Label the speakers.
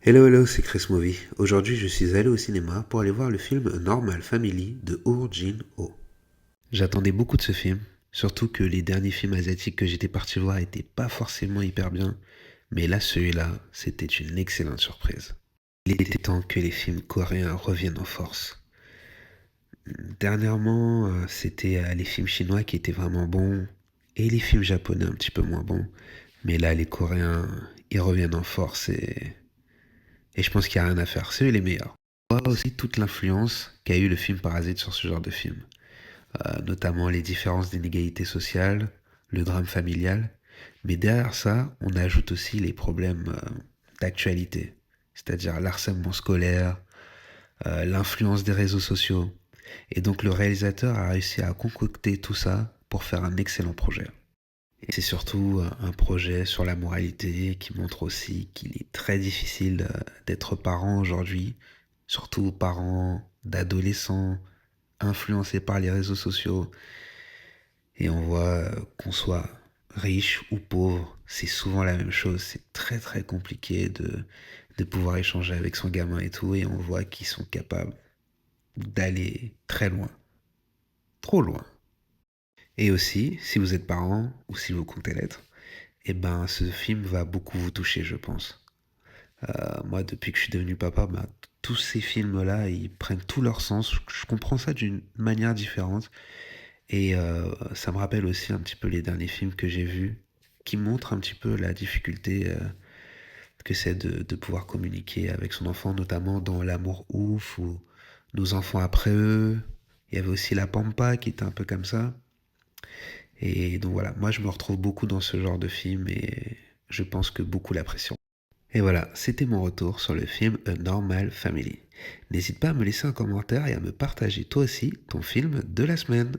Speaker 1: Hello hello, c'est Chris Movie. Aujourd'hui, je suis allé au cinéma pour aller voir le film A Normal Family de Oh Jin-ho. J'attendais beaucoup de ce film, surtout que les derniers films asiatiques que j'étais parti voir étaient pas forcément hyper bien, mais là, celui-là, c'était une excellente surprise. Il était temps que les films coréens reviennent en force. Dernièrement, c'était les films chinois qui étaient vraiment bons, et les films japonais un petit peu moins bons, mais là, les Coréens, ils reviennent en force et je pense qu'il n'y a rien à faire. C'est eux les meilleurs. On voit aussi toute l'influence qu'a eu le film Parasite sur ce genre de film. Notamment les différences d'inégalité sociale, le drame familial. Mais derrière ça, on ajoute aussi les problèmes d'actualité, c'est-à-dire l'harcèlement scolaire, l'influence des réseaux sociaux. Et donc le réalisateur a réussi à concocter tout ça pour faire un excellent projet. Et c'est surtout un projet sur la moralité qui montre aussi qu'il est très difficile d'être parent aujourd'hui, surtout parents d'adolescents influencés par les réseaux sociaux. Et on voit qu'on soit riche ou pauvre, c'est souvent la même chose. C'est très très compliqué de pouvoir échanger avec son gamin et tout. Et on voit qu'ils sont capables d'aller très loin, trop loin. Et aussi, si vous êtes parent ou si vous comptez l'être, eh ben, ce film va beaucoup vous toucher, je pense. Moi, depuis que je suis devenu papa, ben, tous ces films-là, ils prennent tout leur sens. Je comprends ça d'une manière différente. Et ça me rappelle aussi un petit peu les derniers films que j'ai vus, qui montrent un petit peu la difficulté que c'est de pouvoir communiquer avec son enfant, notamment dans L'amour ouf ou Nos enfants après eux. Il y avait aussi La Pampa qui était un peu comme ça. Et donc voilà, moi je me retrouve beaucoup dans ce genre de film et je pense que beaucoup l'apprécient. Et voilà, c'était mon retour sur le film A Normal Family. N'hésite pas à me laisser un commentaire et à me partager toi aussi ton film de la semaine.